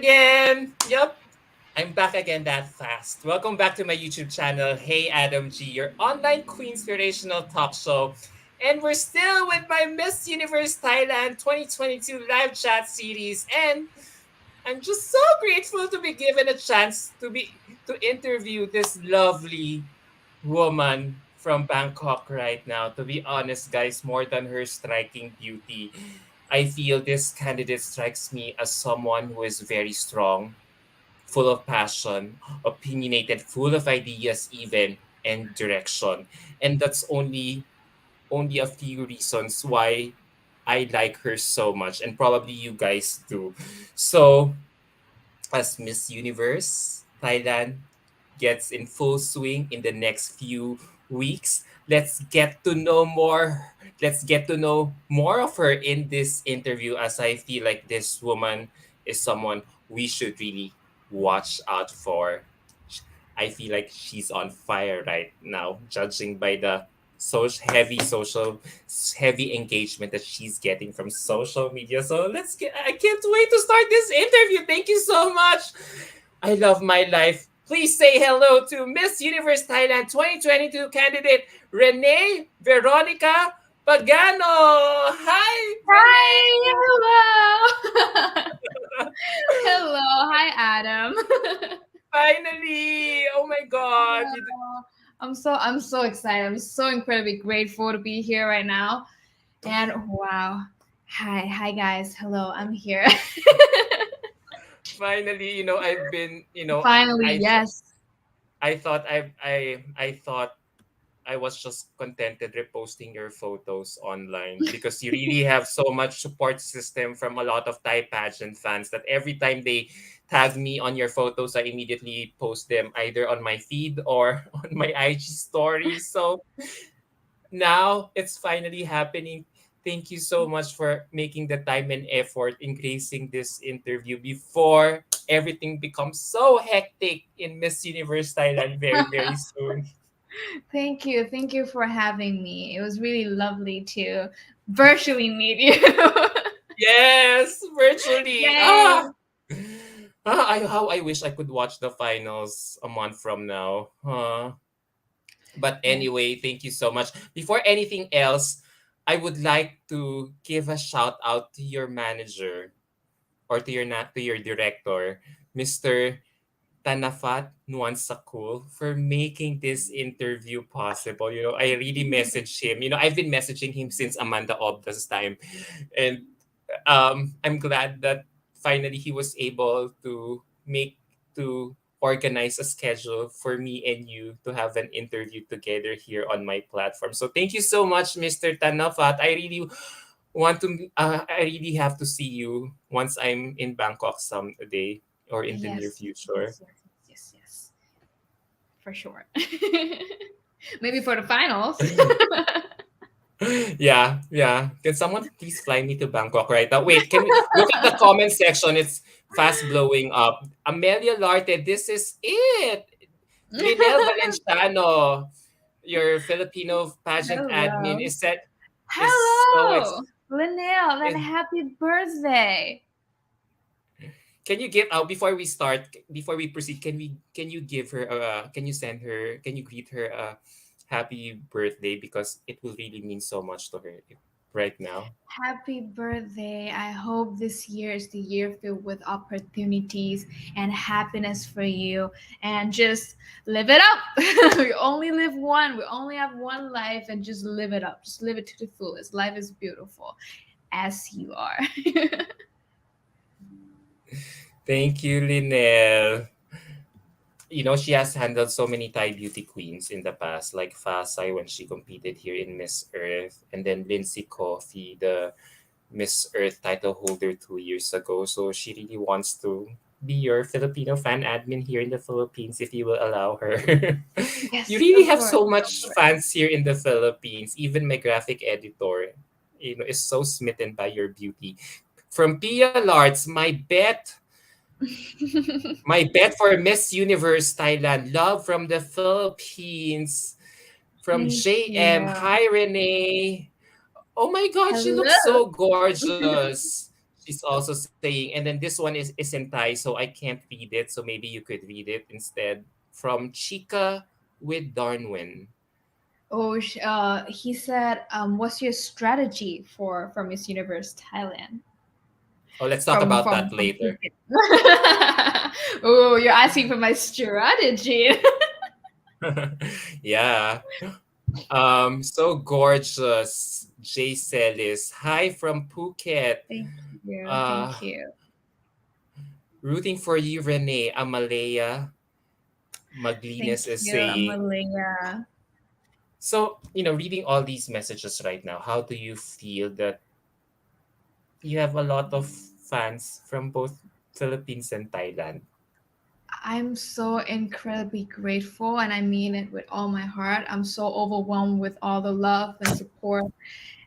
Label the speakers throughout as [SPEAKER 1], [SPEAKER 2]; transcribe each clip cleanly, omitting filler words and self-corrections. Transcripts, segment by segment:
[SPEAKER 1] again. Yup, I'm back again that fast. Welcome back to my YouTube channel, Hey Adam G, your online queen inspirational talk show. And we're still with my Miss Universe Thailand 2022 live chat series. And I'm just so grateful to be given a chance to interview this lovely woman from Bangkok right now. To be honest, guys, more than her striking beauty, I feel this candidate strikes me as someone who is very strong, full of passion, opinionated, full of ideas even, and direction. And that's only a few reasons why I like her so much, and probably you guys do. So, as Miss Universe Thailand gets in full swing in the next few weeks. Let's get to know more. Let's get to know more of her in this interview, as I feel like this woman is someone we should really watch out for. I feel like she's on fire right now, judging by the heavy engagement that she's getting from social media. So I can't wait to start this interview. Thank you so much. I love my life. Please say hello to Miss Universe Thailand 2022 candidate Renee Veronica Pagano. Hi,
[SPEAKER 2] Hi,
[SPEAKER 1] Renee.
[SPEAKER 2] hello. Hello, hi Adam.
[SPEAKER 1] Finally. Oh my God.
[SPEAKER 2] Hello. I'm so excited. I'm so incredibly grateful to be here right now. And wow. Hi guys. Hello, I'm here.
[SPEAKER 1] Finally, I've been,
[SPEAKER 2] Finally, yes.
[SPEAKER 1] I thought I thought I was just contented reposting your photos online because you really have so much support system from a lot of Thai pageant fans that every time they tag me on your photos, I immediately post them either on my feed or on my IG stories. So now it's finally happening. Thank you so much for making the time and effort in gracing this interview before everything becomes so hectic in Miss Universe Thailand very, very soon.
[SPEAKER 2] Thank you. Thank you for having me. It was really lovely to virtually meet you.
[SPEAKER 1] Yes, virtually.
[SPEAKER 2] Yay.
[SPEAKER 1] How I wish I could watch the finals a month from now. But
[SPEAKER 2] Yes.
[SPEAKER 1] anyway, thank you so much. Before anything else, I would like to give a shout out to your manager or to your director, Mr. Tanafat Nuansakul, for making this interview possible. I really messaged him. I've been messaging him since Amanda Obda's time. And I'm glad that finally he was able to organize a schedule for me and you to have an interview together here on my platform. So thank you so much, Mr. Tanafat. I really have to see you once I'm in Bangkok someday or in the near
[SPEAKER 2] Yes.
[SPEAKER 1] future.
[SPEAKER 2] Yes. Yes. Yes. Yes. For sure. Maybe for the finals.
[SPEAKER 1] Yeah, yeah. Can someone please fly me to Bangkok right now? Wait, can we look at the comment section? It's fast blowing up. Amelia Larte, this is it. Linel Valenciano, your Filipino pageant admin,
[SPEAKER 2] Hello.
[SPEAKER 1] is so
[SPEAKER 2] Hello, Linnell, and
[SPEAKER 1] ex-
[SPEAKER 2] happy birthday.
[SPEAKER 1] Can you give out before we proceed? Can you give her can you greet her a happy birthday because it will really mean so much to her right now.
[SPEAKER 2] Happy birthday. I hope this year is the year filled with opportunities and happiness for you. And just live it up. We only live one. We only have one life and just live it up. Just live it to the fullest. Life is beautiful as you are.
[SPEAKER 1] Thank you, Linel. She has handled so many Thai beauty queens in the past, like Fasai when she competed here in Miss Earth, and then Lindsay Coffey, the Miss Earth title holder 2 years ago. So she really wants to be your Filipino fan admin here in the Philippines if you will allow her. You
[SPEAKER 2] Yes,
[SPEAKER 1] really
[SPEAKER 2] of
[SPEAKER 1] have
[SPEAKER 2] course.
[SPEAKER 1] so
[SPEAKER 2] Of
[SPEAKER 1] much
[SPEAKER 2] course.
[SPEAKER 1] fans here in the Philippines. Even my graphic editor, is so smitten by your beauty. From Pia Larts, my bet for Miss Universe Thailand. Love from the Philippines. From
[SPEAKER 2] Thank
[SPEAKER 1] JM.
[SPEAKER 2] you.
[SPEAKER 1] Hi, Renee. Oh my God, she looks
[SPEAKER 2] Hello.
[SPEAKER 1] so gorgeous. she's also saying, and then this one is in Thai, so I can't read it. So maybe you could read it instead. From Chica with Darwin.
[SPEAKER 2] Oh, he said, "What's your strategy for Miss Universe Thailand?"
[SPEAKER 1] Oh, let's talk
[SPEAKER 2] From
[SPEAKER 1] about
[SPEAKER 2] from
[SPEAKER 1] that
[SPEAKER 2] from
[SPEAKER 1] later.
[SPEAKER 2] Phuket. Oh, you're asking for my strategy.
[SPEAKER 1] Yeah. So gorgeous. Jay Celis. Hi from Phuket.
[SPEAKER 2] Thank you,
[SPEAKER 1] Uh,
[SPEAKER 2] thank you,
[SPEAKER 1] rooting for you, Renee. Amalea
[SPEAKER 2] thank
[SPEAKER 1] Maglinas is
[SPEAKER 2] you,
[SPEAKER 1] saying.
[SPEAKER 2] Amalia.
[SPEAKER 1] So, reading all these messages right now, how do you feel that you have a lot of fans from both Philippines and Thailand?
[SPEAKER 2] I'm so incredibly grateful, and I mean it with all my heart. I'm so overwhelmed with all the love and support.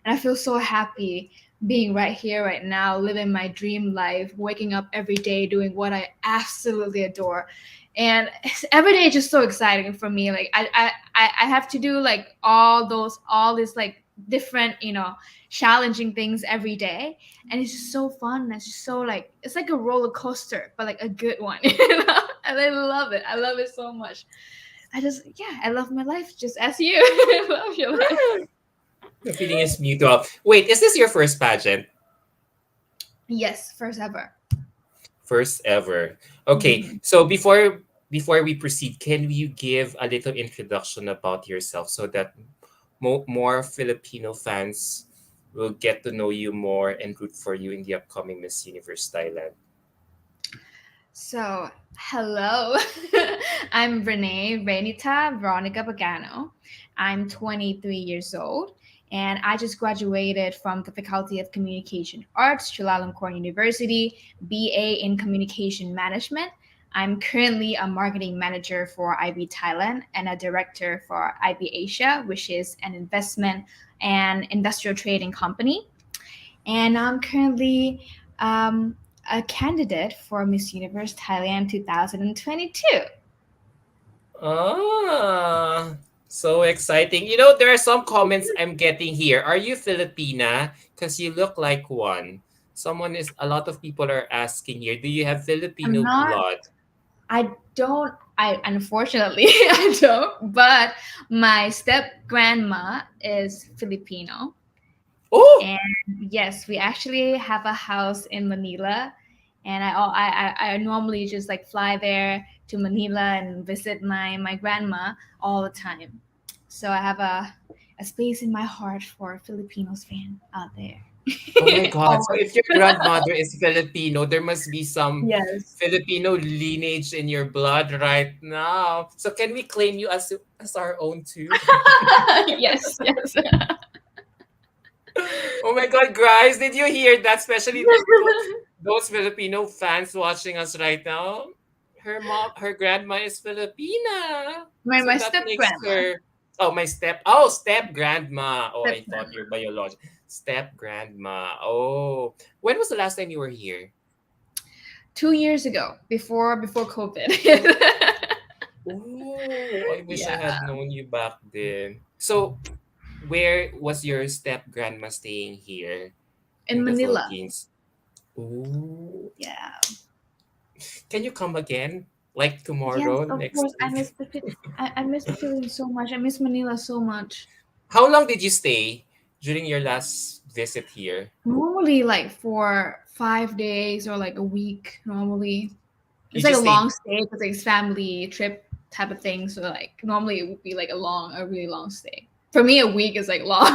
[SPEAKER 2] And I feel so happy being right here, right now, living my dream life, waking up every day, doing what I absolutely adore. And every day is just so exciting for me. Like I have to do like all this like different, challenging things every day. And it's just so fun. It's just so like it's like a roller coaster, but like a good one. And I love it. I love it so much. I love my life just as you. I love your life.
[SPEAKER 1] The feeling is mutual. Wait, is this your first pageant?
[SPEAKER 2] Yes, first ever.
[SPEAKER 1] First ever. Okay,
[SPEAKER 2] Mhm.
[SPEAKER 1] so before we proceed, can you give a little introduction about yourself so that more Filipino fans will get to know you more and root for you in the upcoming Miss Universe Thailand?
[SPEAKER 2] So, hello. I'm Renee Veronica Pagano. I'm 23 years old, and I just graduated from the Faculty of Communication Arts, Chulalongkorn University, BA in Communication Management. I'm currently a marketing manager for IB Thailand and a director for IB Asia, which is an investment and industrial trading company. And I'm currently um, a candidate for Miss Universe Thailand 2022.
[SPEAKER 1] Ah, so exciting. There are some comments I'm getting here. Are you Filipina? Because you look like one. A lot of people are asking here, do you have
[SPEAKER 2] I'm
[SPEAKER 1] Filipino
[SPEAKER 2] not,
[SPEAKER 1] blood?
[SPEAKER 2] I don't, I unfortunately, I don't, but my step grandma is Filipino.
[SPEAKER 1] Oh,
[SPEAKER 2] And yes, we actually have a house in Manila. And I normally just like fly there to Manila and visit my grandma all the time. So I have a space in my heart for Filipinos fan out there.
[SPEAKER 1] oh my God. So
[SPEAKER 2] Always.
[SPEAKER 1] if your grandmother is Filipino, there must be some
[SPEAKER 2] Yes.
[SPEAKER 1] Filipino lineage in your blood right now. So can we claim you as our own too?
[SPEAKER 2] Yes, yes.
[SPEAKER 1] Oh my God, guys, did you hear that? Especially those Filipino fans watching us right now. Her grandma is Filipina.
[SPEAKER 2] My
[SPEAKER 1] So that
[SPEAKER 2] step
[SPEAKER 1] makes
[SPEAKER 2] grandma.
[SPEAKER 1] her, step grandma. Oh,
[SPEAKER 2] Step
[SPEAKER 1] I thought
[SPEAKER 2] grandma.
[SPEAKER 1] you're biological. Step grandma. Oh, when was the last time you were here?
[SPEAKER 2] 2 years ago, before COVID.
[SPEAKER 1] Oh, I wish I
[SPEAKER 2] Yeah.
[SPEAKER 1] had known you back then. So, where was your step grandma staying here
[SPEAKER 2] In
[SPEAKER 1] in the
[SPEAKER 2] Manila.
[SPEAKER 1] Philippines? Oh,
[SPEAKER 2] Yeah.
[SPEAKER 1] can you come again? Like
[SPEAKER 2] Yes,
[SPEAKER 1] tomorrow,
[SPEAKER 2] of
[SPEAKER 1] next
[SPEAKER 2] course.
[SPEAKER 1] week?
[SPEAKER 2] I miss the feeling so much. I miss Manila so much.
[SPEAKER 1] How long did you stay during your last visit here?
[SPEAKER 2] Normally, like for 5 days or like a week. Normally,
[SPEAKER 1] You
[SPEAKER 2] it's like a
[SPEAKER 1] just
[SPEAKER 2] long
[SPEAKER 1] stayed,
[SPEAKER 2] stay because it's family trip type of thing. So like normally it would be like a really long stay. For me, a week is like long.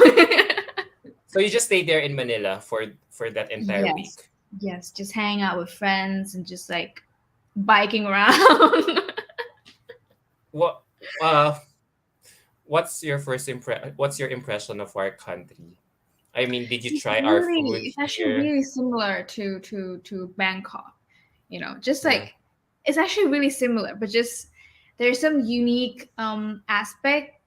[SPEAKER 1] so you just stayed there in Manila for that entire
[SPEAKER 2] Yes,
[SPEAKER 1] week.
[SPEAKER 2] yes, just hang out with friends and just like biking around.
[SPEAKER 1] What uh what's your impression of our country? I mean, did you try our food
[SPEAKER 2] It's actually
[SPEAKER 1] here?
[SPEAKER 2] really similar to Bangkok. Just
[SPEAKER 1] Yeah.
[SPEAKER 2] like it's actually really similar, but just there's some unique aspect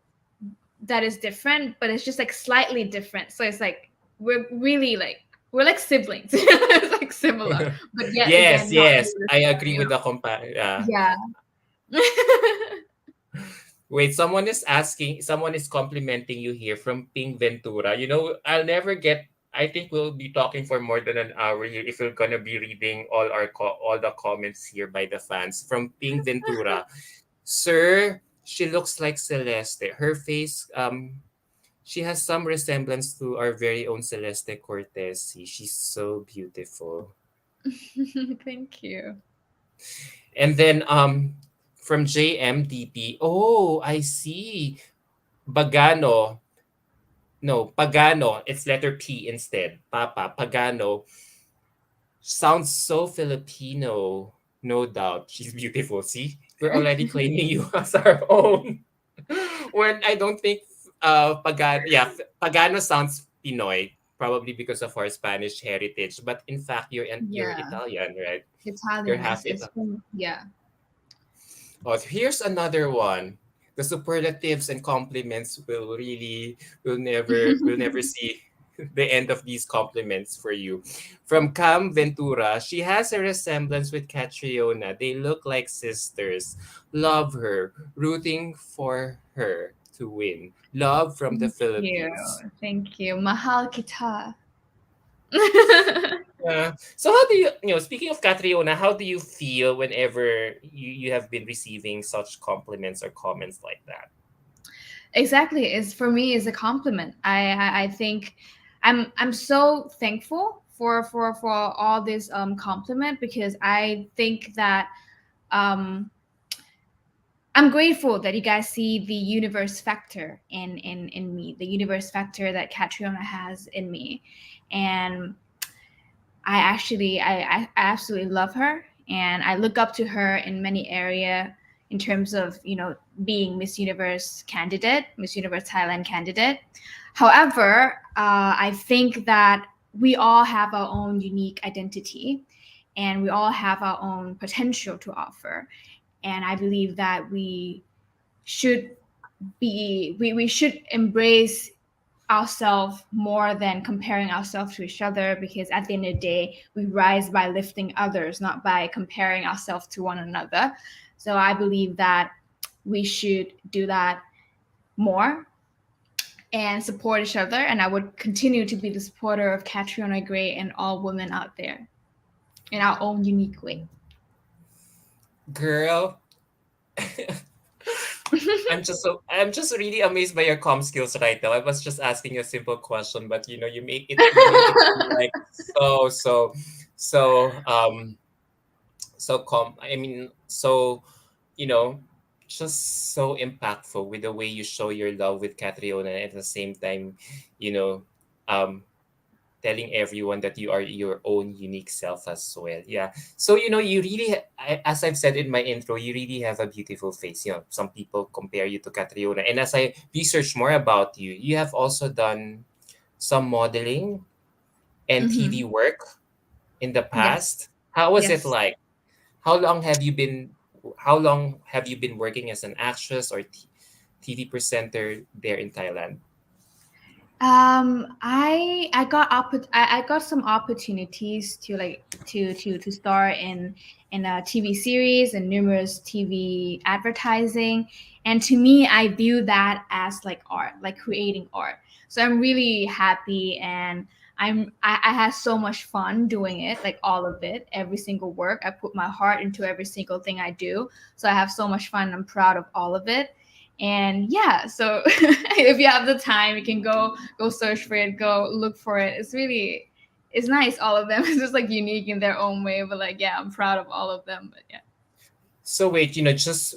[SPEAKER 2] that is different, but it's just like slightly different. So it's like we're really like we're like siblings. It's like similar, but yet
[SPEAKER 1] Yes,
[SPEAKER 2] again not
[SPEAKER 1] yes.
[SPEAKER 2] really the
[SPEAKER 1] I
[SPEAKER 2] same.
[SPEAKER 1] agree with the
[SPEAKER 2] Yeah.
[SPEAKER 1] Wait, someone is complimenting you here from Ping Ventura. I'll never get I think we'll be talking for more than an hour here if we're gonna be reading all the comments here by the fans from Ping Ventura. Sir, she looks like Celeste. Her face, she has some resemblance to our very own Celeste Cortez. She's so beautiful.
[SPEAKER 2] Thank you.
[SPEAKER 1] And then from JMDP, oh, I see. Bagano. No, Pagano. It's letter P instead. Papa, Pagano. Sounds so Filipino. No doubt. She's beautiful. See? We're already claiming you as our own. When I don't think Pagano, yeah, Pagano sounds Pinoy, probably because of our Spanish heritage. But in fact, you're
[SPEAKER 2] Yeah,
[SPEAKER 1] Italian, right? You're
[SPEAKER 2] Italian
[SPEAKER 1] half
[SPEAKER 2] is
[SPEAKER 1] Italian.
[SPEAKER 2] from, yeah.
[SPEAKER 1] Oh, here's another one. The superlatives and compliments will never see the end of these compliments for you. From Cam Ventura, she has a resemblance with Catriona. They look like sisters. Love her, rooting for her to win. Love from the
[SPEAKER 2] Thank you.
[SPEAKER 1] Philippines.
[SPEAKER 2] Thank you. Mahal kita.
[SPEAKER 1] So how do speaking of Catriona, how do you feel whenever you have been receiving such compliments or comments like that?
[SPEAKER 2] Exactly, is for me is a compliment. I think I'm so thankful for all this compliment, because I think that um I'm grateful that you guys see the universe factor in me, the universe factor that Catriona has in me. And I absolutely love her, and I look up to her in many area, in terms of, being Miss Universe candidate, Miss Universe Thailand candidate. However, I think that we all have our own unique identity, and we all have our own potential to offer. And I believe that should we should embrace ourselves more than comparing ourselves to each other, because at the end of the day we rise by lifting others, not by comparing ourselves to one another. So I believe that we should do that more and support each other, and I would continue to be the supporter of Catriona Gray and all women out there in our own unique way.
[SPEAKER 1] Girl, I'm just really amazed by your com skills right now. I was just asking a simple question, but you make it seem like so I mean you know just so impactful with the way you show your love with Catriona, and at the same time, you know, um telling everyone that you are your own unique self as well. Yeah. So, you really, as I've said in my intro, you really have a beautiful face. Some people compare you to Catriona. And as I research more about you, you have also done some modeling and TV
[SPEAKER 2] Mm-hmm.
[SPEAKER 1] work in the
[SPEAKER 2] Yes.
[SPEAKER 1] past. How was it
[SPEAKER 2] Yes.
[SPEAKER 1] like? How long have you been how long have you been working as an actress or TV presenter there in Thailand?
[SPEAKER 2] I got some opportunities to, like, to star in a TV series and numerous TV advertising, and to me, I view that as like art, like creating art. So I'm really happy, and I had so much fun doing it, like all of it, every single work. I put my heart into every single thing I do, so I have so much fun. I'm proud of all of it. And yeah, so if you have the time, you can go search for it, go look for it. It's nice, all of them. It's just like unique in their own way, but like, yeah, I'm proud of all of them. But yeah.
[SPEAKER 1] So wait, just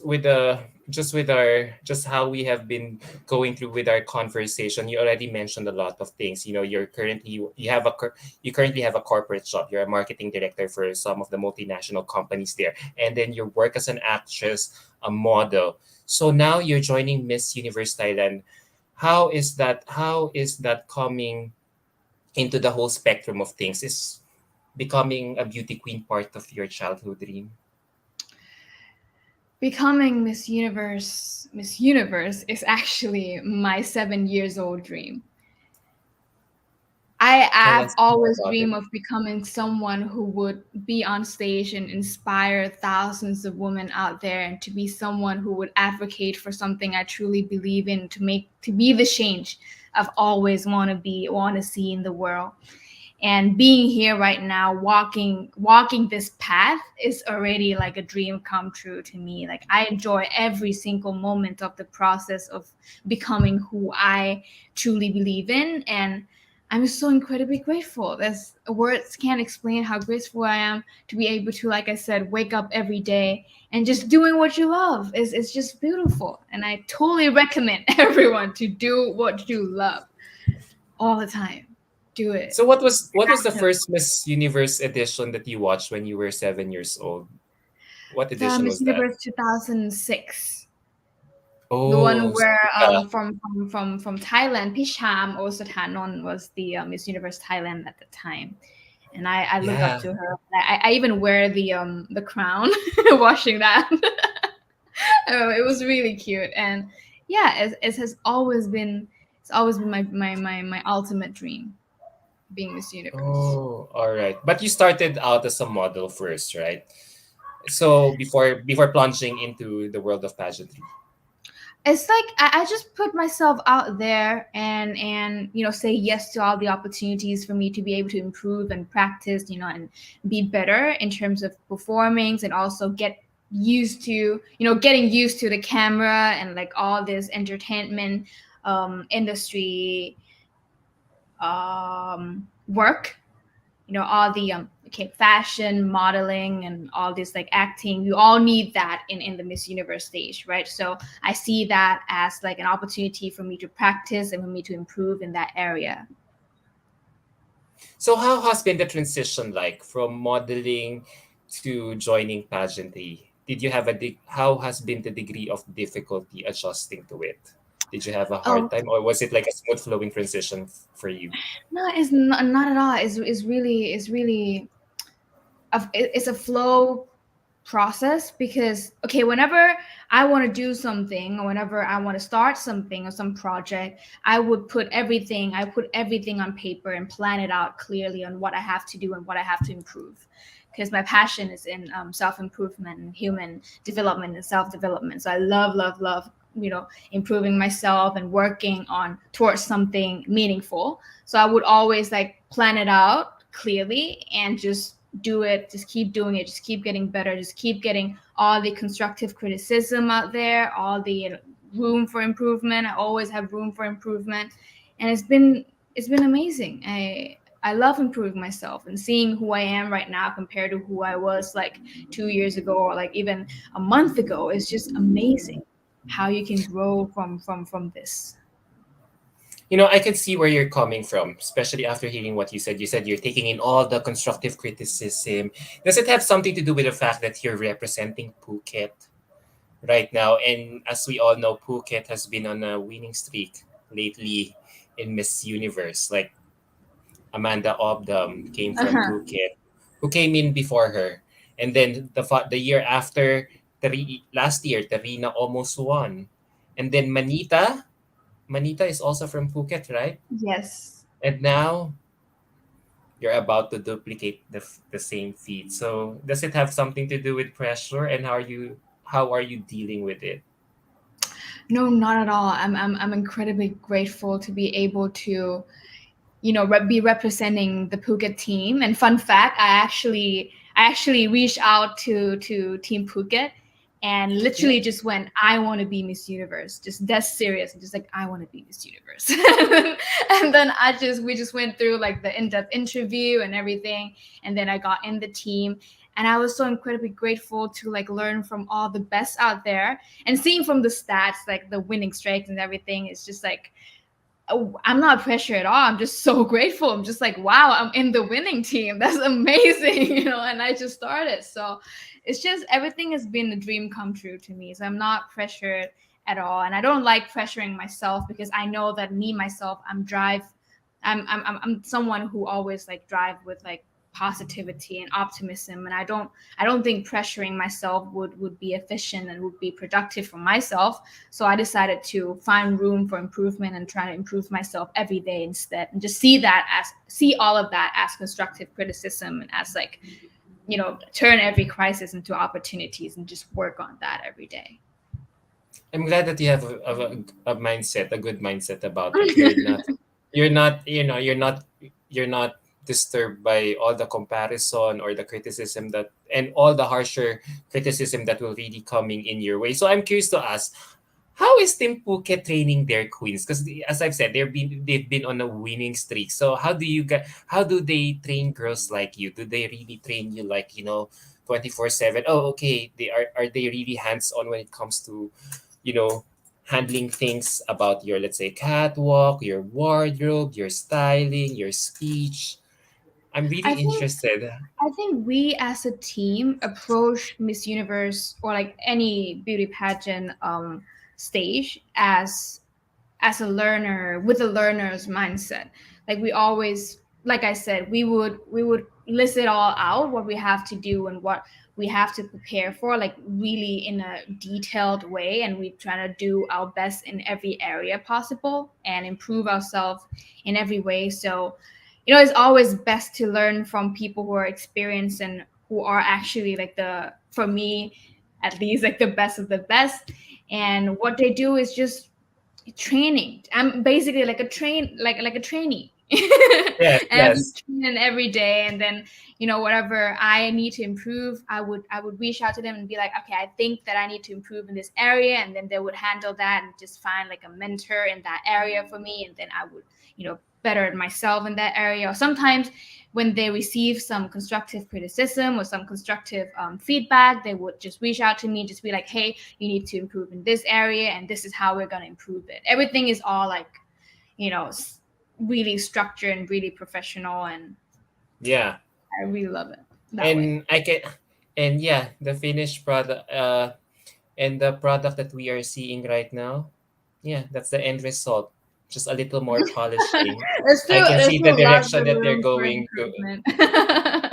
[SPEAKER 1] how we have been going through with our conversation, you already mentioned a lot of things. You currently have a corporate job. You're a marketing director for some of the multinational companies there, and then you work as an actress, a model. So now you're joining Miss Universe Thailand. How is that coming into the whole spectrum of things? Is becoming a beauty queen part of your childhood dream?
[SPEAKER 2] Becoming Miss Universe is actually my 7 years old dream.
[SPEAKER 1] Tell
[SPEAKER 2] I've
[SPEAKER 1] us more
[SPEAKER 2] always
[SPEAKER 1] about it.
[SPEAKER 2] dreamed of becoming someone who would be on stage and inspire thousands of women out there, and to be someone who would advocate for something I truly believe in, to be the change I've always want to see in the world. And being here right now, walking this path is already like a dream come true to me. Like, I enjoy every single moment of the process of becoming who I truly believe in. And I'm so incredibly grateful. There's words can't explain how grateful I am to be able to, like I said, wake up every day and just doing what you love is just beautiful. And I totally recommend everyone to do what you love all the time. Do it.
[SPEAKER 1] So what was the first Miss Universe edition that you watched when you were 7 years old? What
[SPEAKER 2] The
[SPEAKER 1] edition
[SPEAKER 2] Miss
[SPEAKER 1] was that?
[SPEAKER 2] Universe 2006, the one
[SPEAKER 1] Oh,
[SPEAKER 2] where
[SPEAKER 1] yeah,
[SPEAKER 2] from Thailand, Pisham Osathanon was the Miss Universe Thailand at the time, and I look up
[SPEAKER 1] yeah.
[SPEAKER 2] to her. I even wear the crown watching that. Oh, it was really cute, and yeah, it has always been, it's always been my ultimate dream, being Miss Universe.
[SPEAKER 1] Oh, all right. But you started out as a model first, right? So before plunging into the world of pageantry.
[SPEAKER 2] It's like I just put myself out there and say yes to all the opportunities for me to be able to improve and practice, and be better in terms of performings, and also getting used to the camera and like all this entertainment industry work, all the okay, fashion, modeling, and all this like acting. You all need that in the Miss Universe stage, right? So I see that as like an opportunity for me to practice and for me to improve in that area.
[SPEAKER 1] So how has been the transition like from modeling to joining pageantry? Did you have how has been the degree of difficulty adjusting to it? Did you have a hard
[SPEAKER 2] Oh
[SPEAKER 1] time or was it like a smooth flowing transition for you?
[SPEAKER 2] no, it's not at all. It's really it's a flow process, because okay, whenever I want to do something, or whenever I want to start something or some project, I put everything on paper and plan it out clearly on what I have to do and what I have to improve, because my passion is in self-improvement and human development and self-development. So I love improving myself and working on towards something meaningful. So I would always like plan it out clearly and just do it, just keep doing it, just keep getting better, just keep getting all the constructive criticism out there, all the room for improvement. I always have room for improvement, and it's been amazing. I love improving myself and seeing who I am right now compared to who I was like 2 years ago, or like even a month ago. It's just amazing how you can grow from this.
[SPEAKER 1] I can see where you're coming from, especially after hearing what you said. You said you're taking in all the constructive criticism. Does it have something to do with the fact that you're representing Phuket right now? And as we all know, Phuket has been on a winning streak lately in Miss Universe. Like Amanda Obdam came from
[SPEAKER 2] Uh-huh.
[SPEAKER 1] Phuket, who came in before her, and then the year after, last year, Tarina almost won, and then Manita is also from Phuket, right?
[SPEAKER 2] Yes.
[SPEAKER 1] And now you're about to duplicate the same feat. So does it have something to do with pressure, and how are you dealing with it?
[SPEAKER 2] No, not at all. I'm incredibly grateful to be able to be representing the Phuket team. And fun fact, I actually reached out to Team Phuket and
[SPEAKER 1] Yeah.
[SPEAKER 2] literally just went, I want to be Miss Universe, just that serious, and just like, I want to be Miss Universe. And then we just went through like the in-depth interview and everything, and then I got in the team. And I was so incredibly grateful to like learn from all the best out there, and seeing from the stats, like the winning streaks and everything. It's just like, oh, I'm not pressured at all. I'm just so grateful. I'm just like, wow, I'm in the winning team. That's amazing, and I just started. So it's just everything has been a dream come true to me. So I'm not pressured at all. And I don't like pressuring myself, because I know that me myself, I'm someone who always like drive with like positivity and optimism, and I don't think pressuring myself would be efficient and would be productive for myself. So I decided to find room for improvement and try to improve myself every day instead, and just see all of that as constructive criticism, and as like, turn every crisis into opportunities and just work on that every day.
[SPEAKER 1] I'm glad that you have a mindset, a good mindset about it. You're not disturbed by all the comparison or the criticism that and all the harsher criticism that will really coming in your way. So I'm curious to ask, how is Team Phuket training their queens? Because as I've said, they've been on a winning streak. So how do they train girls like you? Do they really train you like 24/7? Oh, okay. Are they really hands on when it comes to you know handling things about your, let's say, catwalk, your wardrobe, your styling, your speech? I'm really
[SPEAKER 2] I think
[SPEAKER 1] interested.
[SPEAKER 2] I think we as a team approach Miss Universe or like any beauty pageant stage as a learner with a learner's mindset. Like we always, like I said, we would list it all out, what we have to do and what we have to prepare for, like really in a detailed way, and we try to do our best in every area possible and improve ourselves in every way. So it's always best to learn from people who are experienced and who are actually like the for me at least like the best of the best. And what they do is just training. I'm basically like a trainee.
[SPEAKER 1] Yes,
[SPEAKER 2] And I'm
[SPEAKER 1] yes.
[SPEAKER 2] just training every day, and then whatever I need to improve, I would reach out to them and be like, okay, I think that I need to improve in this area, and then they would handle that and just find like a mentor in that area for me, and then I would better myself in that area. Or sometimes when they receive some constructive criticism or some constructive feedback, they would just reach out to me, just be like, hey, you need to improve in this area, and this is how we're going to improve it. Everything is all like, you know, really structured and really professional, and
[SPEAKER 1] Yeah.
[SPEAKER 2] I really love it that way.
[SPEAKER 1] And I can and yeah, the finished product and the product that we are seeing right now, yeah, that's the end result. Just a little more polishing.
[SPEAKER 2] there's
[SPEAKER 1] I
[SPEAKER 2] still
[SPEAKER 1] can
[SPEAKER 2] there's
[SPEAKER 1] see the
[SPEAKER 2] still lots
[SPEAKER 1] direction
[SPEAKER 2] of
[SPEAKER 1] that they're
[SPEAKER 2] room for
[SPEAKER 1] going to.
[SPEAKER 2] improvement.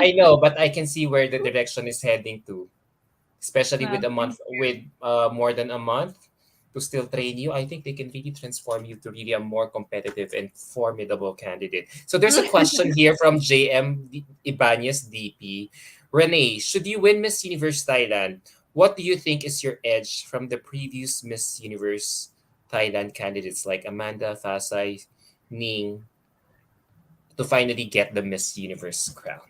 [SPEAKER 1] I know, but I can see where the direction is heading to, especially with a month,
[SPEAKER 2] Thank
[SPEAKER 1] with more than a month to still train you. I think they can really transform you to really a more competitive and formidable candidate. So there's a
[SPEAKER 2] you.
[SPEAKER 1] question here from JM Ibanez DP. Renee, should you win Miss Universe Thailand, what do you think is your edge from the previous Miss Universe Thailand candidates like Amanda, Fasai, Ning, to finally get the Miss Universe crown?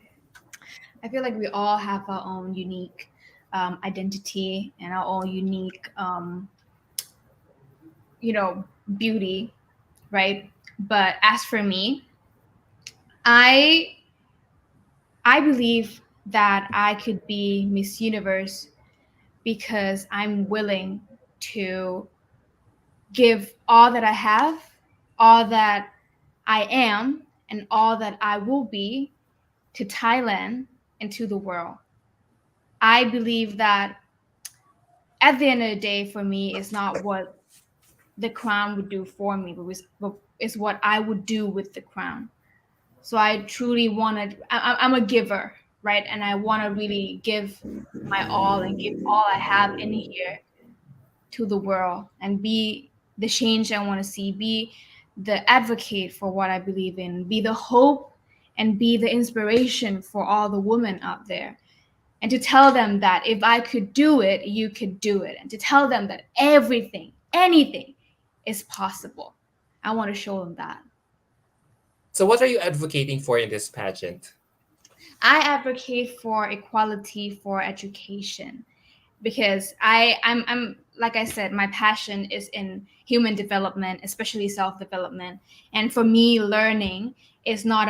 [SPEAKER 2] I feel like we all have our own unique identity and our own unique, you know, beauty, right? But as for me, I I believe that I could be Miss Universe because I'm willing to give all that I have, all that I am, and all that I will be to Thailand and to the world. I believe that at the end of the day, for me, it's not what the crown would do for me, but it's what I would do with the crown. So I truly want to. I'm a giver, right? And I want to really give my all and give all I have in here to the world and be the change I want to see, be the advocate for what I believe in, be the hope and be the inspiration for all the women out there. And to tell them that if I could do it, you could do it. And to tell them that everything, anything is possible. I want to show them that.
[SPEAKER 1] So what are you advocating for in this pageant?
[SPEAKER 2] I advocate for equality for education because I'm like I said, my passion is in human development, especially self-development. And for me, learning is not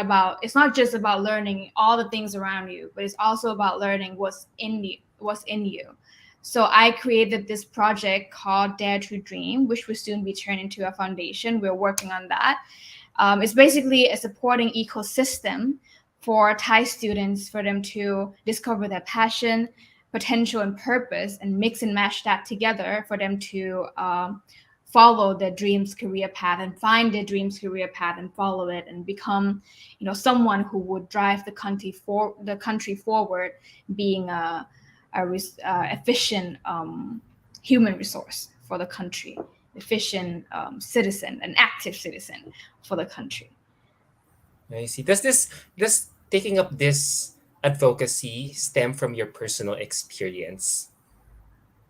[SPEAKER 2] just about learning all the things around you, but it's also about learning what's in you. So I created this project called Dare to Dream, which will soon be turned into a foundation. We're working on that. It's basically a supporting ecosystem for Thai students for them to discover their passion, potential, and purpose, and mix and match that together for them to follow their dreams career path and find their dreams career path and follow it and become, someone who would drive the country forward, being a efficient human resource for the country, efficient citizen, an active citizen for the country.
[SPEAKER 1] I see. Does taking up this advocacy stem from your personal experience?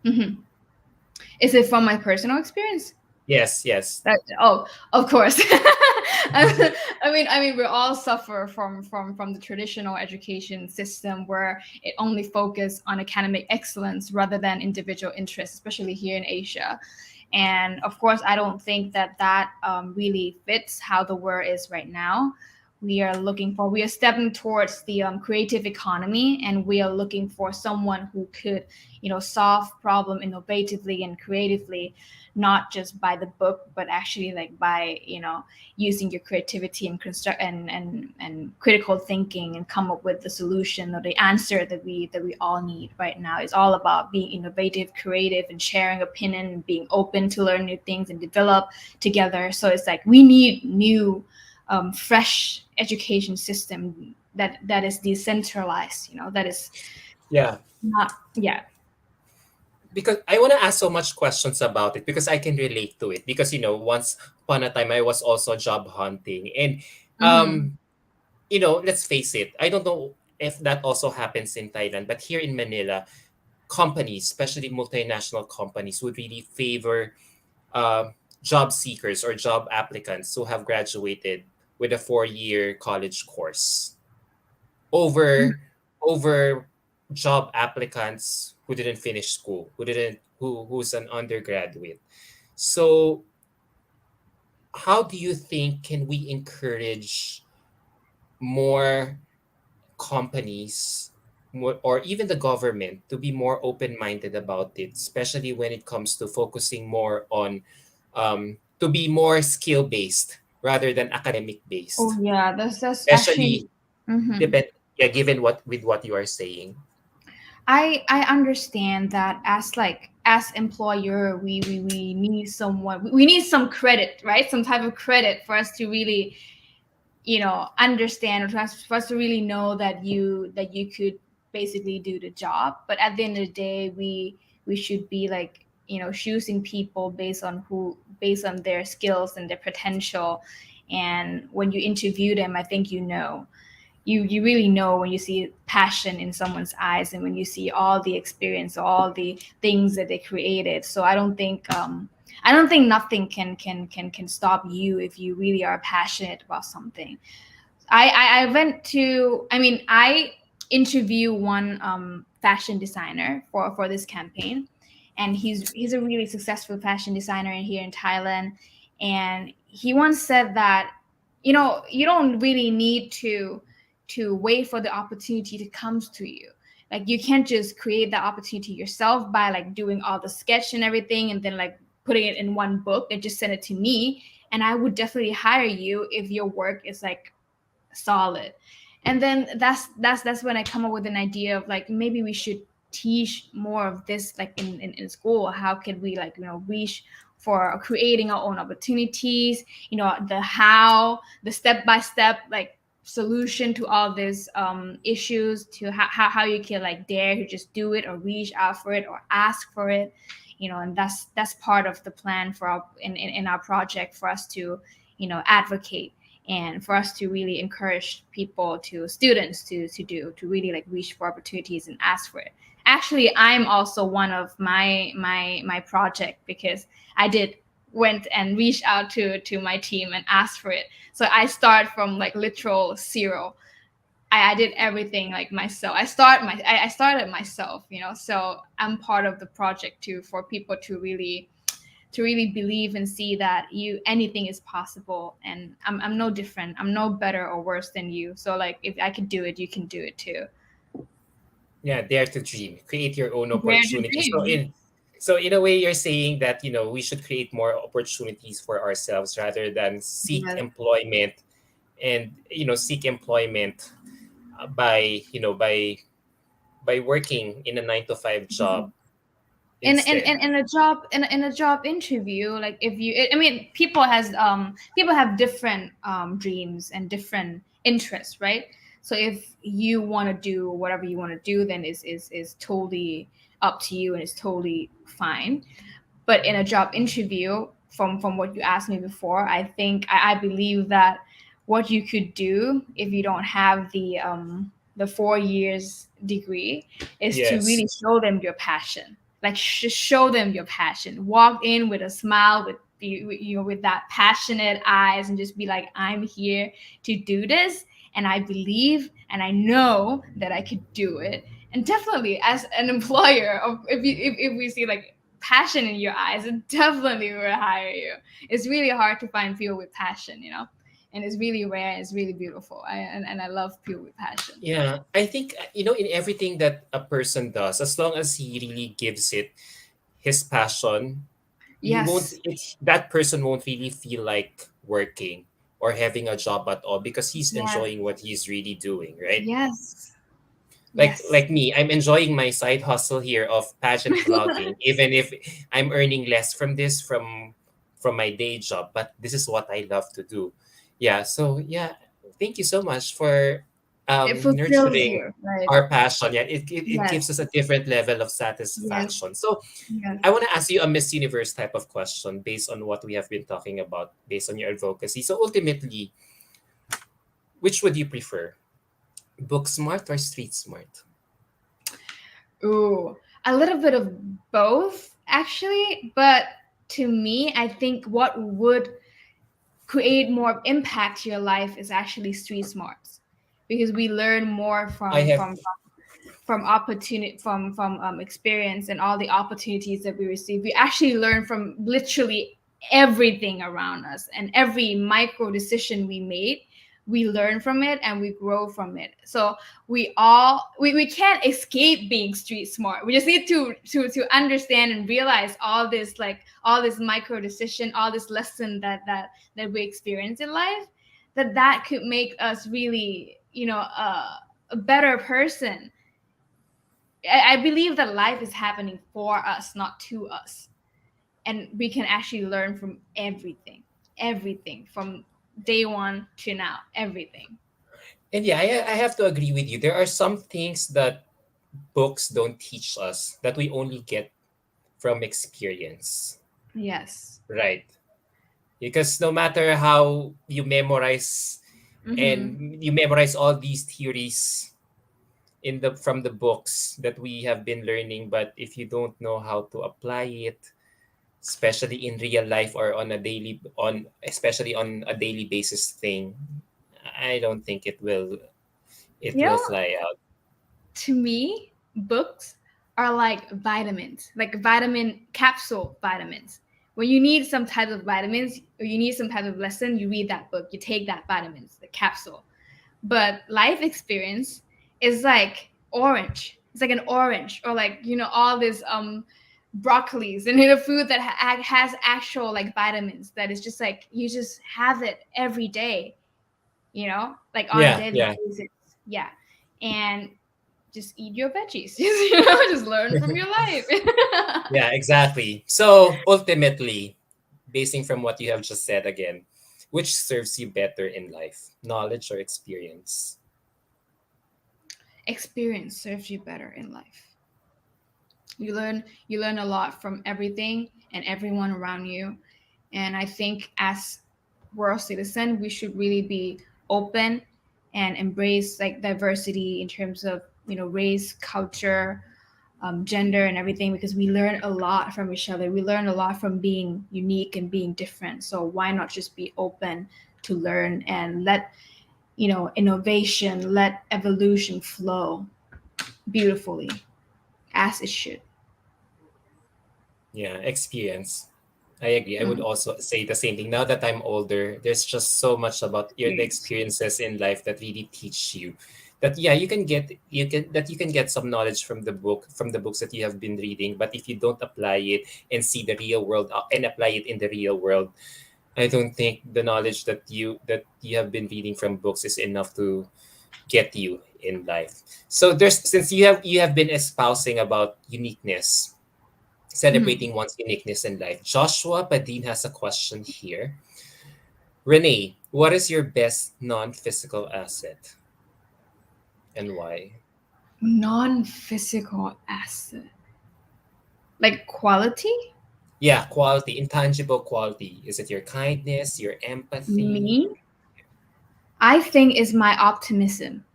[SPEAKER 2] Hmm. Is it from my personal experience?
[SPEAKER 1] Yes, yes.
[SPEAKER 2] Oh, of course. I mean, we all suffer from the traditional education system where it only focuses on academic excellence rather than individual interests, especially here in Asia. And of course, I don't think that really fits how the world is right now. We are stepping towards the creative economy, and we are looking for someone who could, solve problem innovatively and creatively, not just by the book, but actually like by, using your creativity and construct and critical thinking and come up with the solution or the answer that we all need right now. It's all about being innovative, creative, and sharing opinion and being open to learn new things and develop together. So it's like we need new, fresh education system that is decentralized. That is
[SPEAKER 1] Yeah.
[SPEAKER 2] not, yeah.
[SPEAKER 1] Because I want to ask so much questions about it because I can relate to it. Because once upon a time I was also job hunting, and
[SPEAKER 2] Mm-hmm.
[SPEAKER 1] let's face it, I don't know if that also happens in Thailand, but here in Manila, companies, especially multinational companies, would really favor job seekers or job applicants who have graduated with a 4-year college course over over job applicants who didn't finish school, who's an undergraduate. So how do you think can we encourage more companies, or even the government, to be more open-minded about it, especially when it comes to focusing more on to be more skill-based rather than
[SPEAKER 2] Oh
[SPEAKER 1] academic-based,
[SPEAKER 2] yeah, that's actually.
[SPEAKER 1] especially
[SPEAKER 2] Hmm.
[SPEAKER 1] depend yeah, given what you are saying.
[SPEAKER 2] I understand that as employer, we need someone, we need some credit, right? Some type of credit for us to really, understand, or for us to really know that you could basically do the job. But at the end of the day, we should be like, choosing people based on their skills and their potential. And when you interview them, I think, you really know when you see passion in someone's eyes, and when you see all the experience, all the things that they created. So I don't think nothing can stop you if you really are passionate about something. I went to, I mean, I interview one fashion designer for this campaign, and he's a really successful fashion designer here in Thailand. And he once said that, you don't really need to wait for the opportunity to comes to you. Like, you can't just create that opportunity yourself by like doing all the sketch and everything, and then like putting it in one book and just send it to me. And I would definitely hire you if your work is like solid. And then that's when I come up with an idea of like, maybe we should teach more of this, like in school. How can we, like, reach for creating our own opportunities, the step by step, like, solution to all these issues, to how you can like dare to just do it, or reach out for it, or ask for it. And that's part of the plan for our in our project, for us to advocate, and for us to really encourage people, to students, to really like reach for opportunities and ask for it. Actually, I'm also one of my project, because I did went and reached out to my team and asked for it. So I start from like literal zero. I did everything like myself. I started myself, so I'm part of the project too, for people to really believe and see that anything is possible. And I'm no different, I'm no better or worse than you. So like, if I could do it, you can do it too.
[SPEAKER 1] Yeah, dare to dream, create your own
[SPEAKER 2] Dare to
[SPEAKER 1] opportunity. So
[SPEAKER 2] dream.
[SPEAKER 1] in a way, you're saying that we should create more opportunities for ourselves rather than seek
[SPEAKER 2] Yes.
[SPEAKER 1] employment, and seek employment by by working in a 9 to 5 job. instead.
[SPEAKER 2] in a job in a job interview, like if you, I mean, people have different dreams and different interests, right? So if you want to do whatever you want to do, then is totally up to you and it's totally fine. But in a job interview, from what you asked me before, I think I believe that what you could do if you don't have the 4 years degree is to
[SPEAKER 1] Yes.
[SPEAKER 2] really show them your passion. Like just show them your passion. Walk in with a smile, with you know, with that passionate eyes, and just be like, I'm here to do this, and I believe and I know that I could do it. And definitely, as an employer, if we see like passion in your eyes, it definitely will hire you. It's really hard to find people with passion, you know, and it's really rare. It's really beautiful. And I love people with passion.
[SPEAKER 1] Yeah, I think in everything that a person does, as long as he really gives it his passion, he won't.
[SPEAKER 2] Yes,
[SPEAKER 1] That person won't really feel like working or having a job at all because he's
[SPEAKER 2] yeah,
[SPEAKER 1] enjoying what he's really doing, right?
[SPEAKER 2] yes,
[SPEAKER 1] Like
[SPEAKER 2] yes.
[SPEAKER 1] me, I'm enjoying my side hustle here of pageant vlogging, even if I'm earning less from this from my day job, but this is what I love to do. Yeah, so yeah, thank you so much for
[SPEAKER 2] It fulfills
[SPEAKER 1] nurturing
[SPEAKER 2] you, right?
[SPEAKER 1] our passion. Yeah, it gives
[SPEAKER 2] Yes,
[SPEAKER 1] us a different level of
[SPEAKER 2] yes,
[SPEAKER 1] satisfaction. So
[SPEAKER 2] yes.
[SPEAKER 1] I want to ask you a Miss Universe type of question based on what we have been talking about, based on your advocacy. So ultimately, which would you prefer, book smart or street smart?
[SPEAKER 2] Ooh, a little bit of both, actually. But to me, I think what would create more impact to your life is actually street smarts, because we learn more
[SPEAKER 1] I have
[SPEAKER 2] from opportunity, from experience, and all the opportunities that we receive. We actually learn from literally everything around us, and every micro decision we made, we learn from it and we grow from it. So we can't escape being street smart. We just need to understand and realize all this micro decision, all this lesson that we experience in life, that could make us really, a better person. I believe that life is happening for us, not to us. And we can actually learn from everything from day one to now, everything.
[SPEAKER 1] And yeah, I have to agree with you. There are some things that books don't teach us that we only get from experience,
[SPEAKER 2] Yes.
[SPEAKER 1] right? Because no matter how you memorize
[SPEAKER 2] Mm-hmm.
[SPEAKER 1] and you memorize all these theories in the from the books that we have been learning, but if you don't know how to apply it, especially in real life or on a daily on especially on a daily basis thing, I don't think it
[SPEAKER 2] You
[SPEAKER 1] will
[SPEAKER 2] know,
[SPEAKER 1] fly out.
[SPEAKER 2] to me, books are like vitamins, like vitamin capsule vitamins. When you need some type of vitamins or you need some type of lesson, you read that book, you take that vitamins, the capsule. But life experience is like orange. It's like an orange, or like, all this broccolis and a food that has actual like vitamins, that is just like you just have it every day, like on a
[SPEAKER 1] Yeah,
[SPEAKER 2] daily
[SPEAKER 1] yeah.
[SPEAKER 2] basis. Yeah. And just eat your veggies. Just learn from your life.
[SPEAKER 1] Yeah, exactly. So ultimately, basing from what you have just said again, which serves you better in life, knowledge or experience?
[SPEAKER 2] Experience serves you better in life. You learn a lot from everything and everyone around you. And I think as world citizen, we should really be open and embrace like diversity in terms of, race, culture, gender, and everything, because we learn a lot from each other. We learn a lot from being unique and being different. So why not just be open to learn and let, innovation, let evolution flow beautifully as it should.
[SPEAKER 1] Yeah, experience. I agree. I would
[SPEAKER 2] Mm,
[SPEAKER 1] also say the same thing. Now that I'm older, there's just so much about the
[SPEAKER 2] experience.
[SPEAKER 1] experiences in life that really teach you that yeah, you can get some knowledge from the books that you have been reading, but if you don't apply it and see the real world and apply it in the real world, I don't think the knowledge that you have been reading from books is enough to get you in life. So there's since you have been espousing about uniqueness,
[SPEAKER 2] Mhm.
[SPEAKER 1] celebrating one's uniqueness in life. Joshua Padin has a question here. Renee, what is your best non-physical asset and why?
[SPEAKER 2] Non-physical asset, like quality.
[SPEAKER 1] Yeah, quality, intangible quality. Is it your kindness, your empathy?
[SPEAKER 2] Me, I think, is my optimism.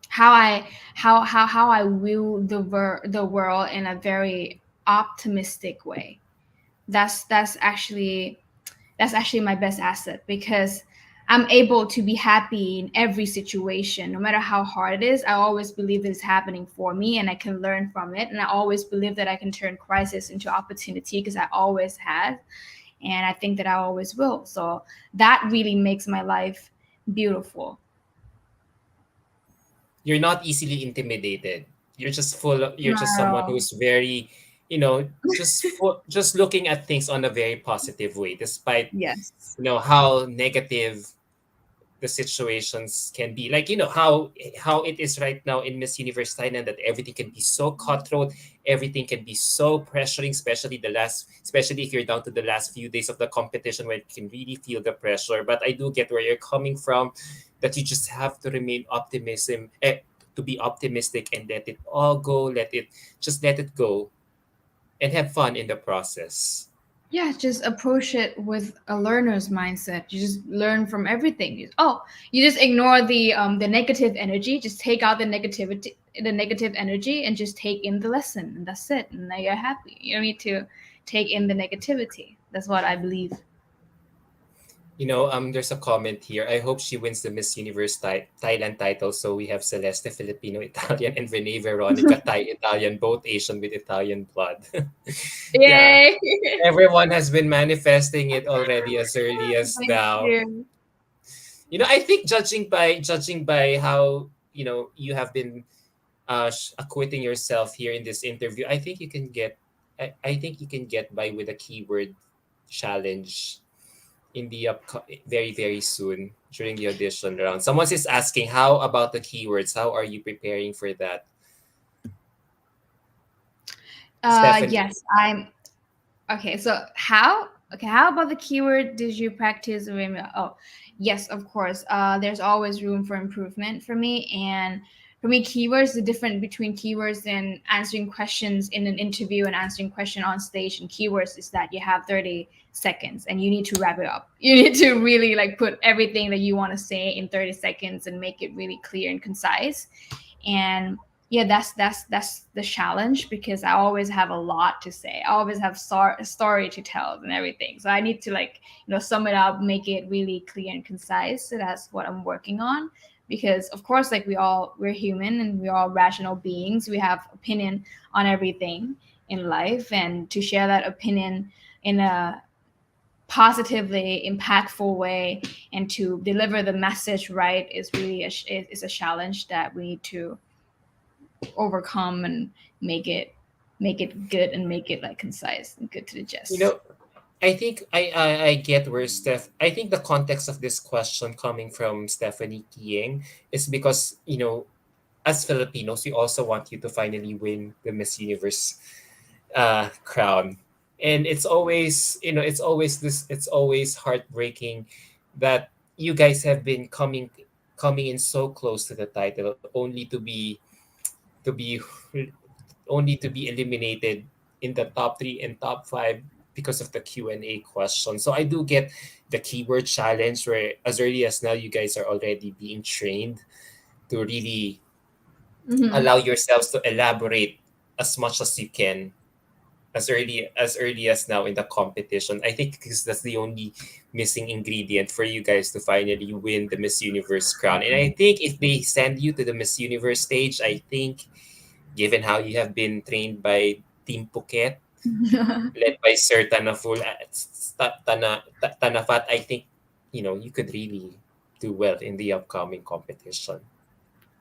[SPEAKER 2] How I how I view the world in a very optimistic way. That's actually my best asset, because I'm able to be happy in every situation, no matter how hard it is. I always believe that it's happening for me and I can learn from it. And I always believe that I can turn crisis into opportunity, because I always have. And I think that I always will. So that really makes my life beautiful.
[SPEAKER 1] You're not easily intimidated. You're just you're just someone
[SPEAKER 2] No.
[SPEAKER 1] who's very, just looking at things on a very positive way, despite,
[SPEAKER 2] Yes.
[SPEAKER 1] how negative the situations can be. Like, how it is right now in Miss Universe Thailand, that everything can be so cutthroat, everything can be so pressuring, especially if you're down to the last few days of the competition, where you can really feel the pressure. But I do get where you're coming from, that you just have to remain to be optimistic and let it all go, let it go and have fun in the process.
[SPEAKER 2] Yeah, just approach it with a learner's mindset. You just learn from everything. Oh, you just ignore the negative energy. Just take out the negative energy, and just take in the lesson, and that's it. And now you're happy. You don't need to take in the negativity. That's what I believe.
[SPEAKER 1] There's a comment here. I hope she wins the Miss Universe Thailand title. So we have Celeste, Filipino Italian, and Renee Veronica, Thai Italian, both Asian with Italian blood. Yeah,
[SPEAKER 2] Yay!
[SPEAKER 1] everyone has been manifesting it already as early as
[SPEAKER 2] Thank
[SPEAKER 1] now.
[SPEAKER 2] you.
[SPEAKER 1] I think judging by how you have been acquitting yourself here in this interview, I think you can get by with a keyword challenge in the very very soon during the audition round. Someone is asking, how about the keywords? How are you preparing for that, Stephanie?
[SPEAKER 2] Yes, I'm okay. So how? Okay, how about the keyword? Did you practice? Oh, yes, of course. There's always room for improvement for me, and for me, keywords. The difference between keywords and answering questions in an interview and answering question on stage and keywords is that you have 30 seconds and you need to wrap it up. You need to really like put everything that you want to say in 30 seconds and make it really clear and concise. And yeah, that's the challenge, because I always have a lot to say. I always have a story to tell and everything, so I need to, like, sum it up, make it really clear and concise. So that's what I'm working on, because of course, like, we're human and we're all rational beings. We have opinion on everything in life, and to share that opinion in a positively impactful way and to deliver the message right is really is a challenge that we need to overcome and make it make it good and make it like concise and good to
[SPEAKER 1] you
[SPEAKER 2] digest.
[SPEAKER 1] know I think I get where I think the context of this question coming from Stephanie Kieng is because, as Filipinos, we also want you to finally win the Miss Universe crown. And it's always heartbreaking that you guys have been coming in so close to the title, to be only to be eliminated in the top 3 and top 5 because of the Q&A question. So I do get the keyword challenge, where as early as now you guys are already being trained to really
[SPEAKER 2] Mm-hmm.
[SPEAKER 1] allow yourselves to elaborate as much as you can as early as now in the competition. I think because that's the only missing ingredient for you guys to finally win the Miss Universe crown. And I think if they send you to the Miss Universe stage, I think, given how you have been trained by Team Phuket, led by Sir Tanaful Tanafat, I think you could really do well in the upcoming competition.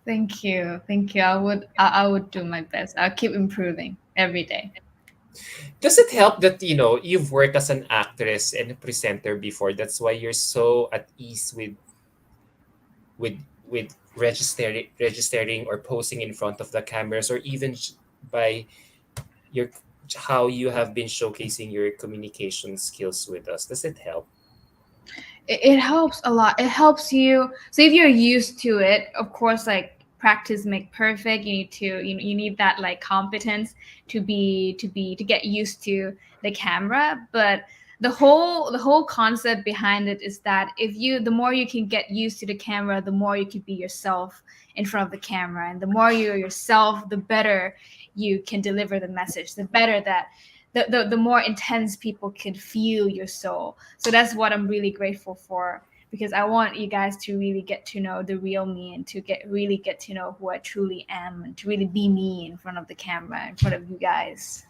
[SPEAKER 2] Thank you. I would do my best. I'll keep improving every day.
[SPEAKER 1] Does it help that you've worked as an actress and a presenter before? That's why you're so at ease with with registering or posing in front of the cameras, or even by your how you have been showcasing your communication skills with us. Does it help?
[SPEAKER 2] It helps a lot. It helps you. So if you're used to it, of course, like practice make perfect. You need to you need that like competence to get used to the camera. But the whole concept behind it is that if you the more you can get used to the camera, the more you can be yourself in front of the camera, and the more you're yourself, the better you can deliver the message. The better that the more intense people can feel your soul. So that's what I'm really grateful for, because I want you guys to really get to know the real me, and to get to know who I truly am, and to really be me in front of the camera, in front of you guys.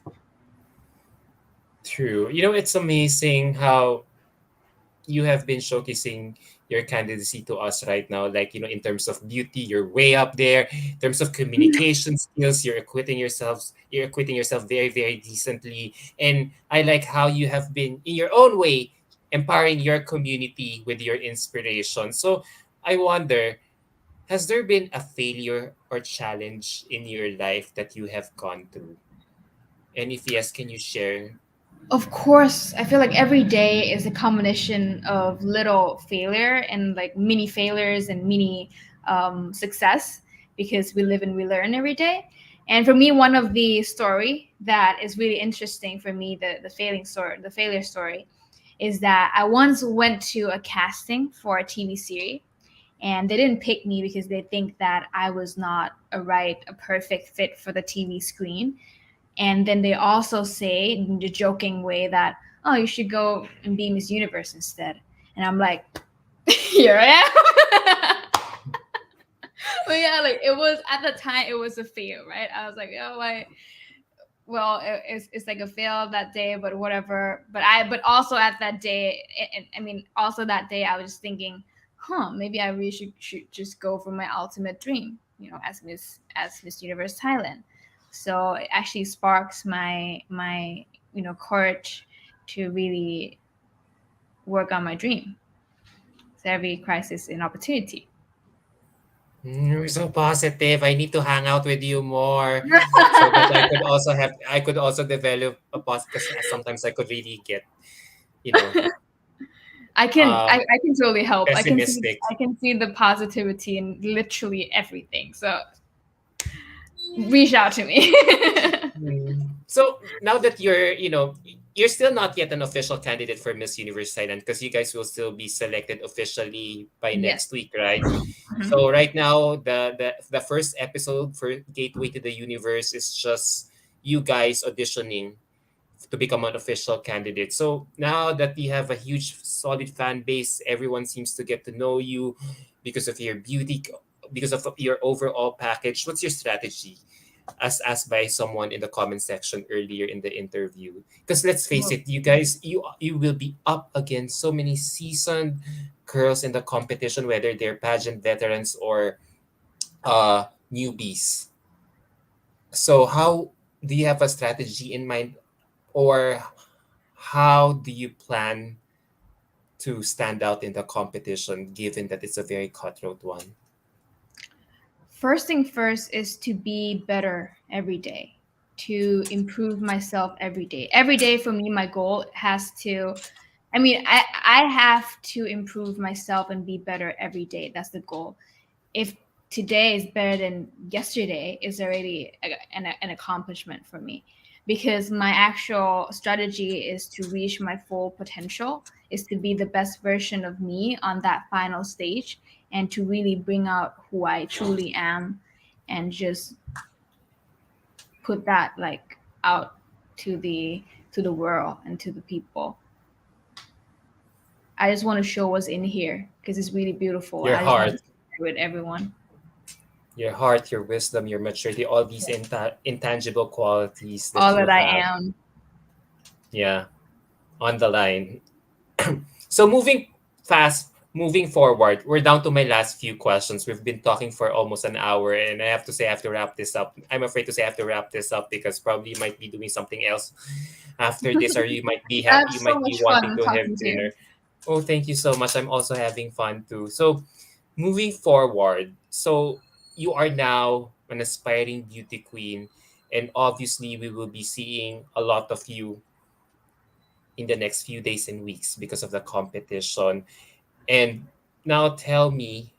[SPEAKER 1] True. It's amazing how you have been showcasing your candidacy to us right now. Like, in terms of beauty, you're way up there. In terms of communication skills, you're acquitting yourself very, very decently. And I like how you have been, in your own way, empowering your community with your inspiration. So I wonder, has there been a failure or challenge in your life that you have gone through? And if yes, can you share?
[SPEAKER 2] Of course, I feel like every day is a combination of little failure and like mini failures and mini success, because we live and we learn every day. And for me, one of the story that is really interesting for me, the failure story, is that I once went to a casting for a TV series, and they didn't pick me because they think that I was not a perfect fit for the TV screen. And then they also say in the joking way that, oh, you should go and be Miss Universe instead. And I'm like, here I am. But yeah, like it was at the time, it was a fail, right? I was like, oh, well, it's like a fail that day, but whatever. But also at that day, I mean, also that day, I was just thinking, maybe I really should just go for my ultimate dream, as Miss Universe Thailand. So it actually sparks my courage to really work on my dream. So every crisis an opportunity.
[SPEAKER 1] You're so positive. I need to hang out with you more so that I could also develop a positive, because sometimes I could really get, you know,
[SPEAKER 2] I can
[SPEAKER 1] uh
[SPEAKER 2] I can totally help.
[SPEAKER 1] pessimistic.
[SPEAKER 2] I can see the positivity in literally everything. So reach out to me.
[SPEAKER 1] So now that you're still not yet an official candidate for Miss Universe Thailand, because you guys will still be selected officially by
[SPEAKER 2] Yes.
[SPEAKER 1] next week, right?
[SPEAKER 2] Mhm.
[SPEAKER 1] So right now, the first episode for Gateway to the Universe is just you guys auditioning to become an official candidate. So now that you have a huge, solid fan base, everyone seems to get to know you because of your beauty, because of your overall package. What's your strategy? As asked by someone in the comment section earlier in the interview. Because let's face
[SPEAKER 2] Well,
[SPEAKER 1] it, you guys, you will be up against so many seasoned girls in the competition, whether they're pageant veterans or uh newbies. So how do you have a strategy in mind, or how do you plan to stand out in the competition, given that it's a very cutthroat one?
[SPEAKER 2] first thing first is to be better every day, to improve myself every day. Every day for me, my goal has to. I mean, I have to improve myself and be better every day. That's the goal. If today is better than yesterday, is already an accomplishment for me, because my actual strategy is to reach my full potential, is to be the best version of me on that final stage, and to really bring out who I truly am, and just put that like out to the world and to the people. I just want to show what's in here because it's really beautiful.
[SPEAKER 1] Your
[SPEAKER 2] I just want to
[SPEAKER 1] heart,
[SPEAKER 2] share it with everyone.
[SPEAKER 1] your wisdom, your maturity, all these intangible qualities that
[SPEAKER 2] All
[SPEAKER 1] you
[SPEAKER 2] that I
[SPEAKER 1] have.
[SPEAKER 2] am.
[SPEAKER 1] Yeah, on the line. So moving forward, we're down to my last few questions. We've been talking for almost an hour, and I have to say I have to wrap this up. I'm afraid to say I have to wrap this up because probably you might be doing something else after this, or
[SPEAKER 2] I have
[SPEAKER 1] you
[SPEAKER 2] so
[SPEAKER 1] might be
[SPEAKER 2] much
[SPEAKER 1] wanting
[SPEAKER 2] fun
[SPEAKER 1] to have
[SPEAKER 2] talking to you.
[SPEAKER 1] dinner. Oh, thank you so much. I'm also having fun too. So moving forward, so you are now an aspiring beauty queen, And obviously, we will be seeing a lot of you in the next few days and weeks because of the competition. And now tell me,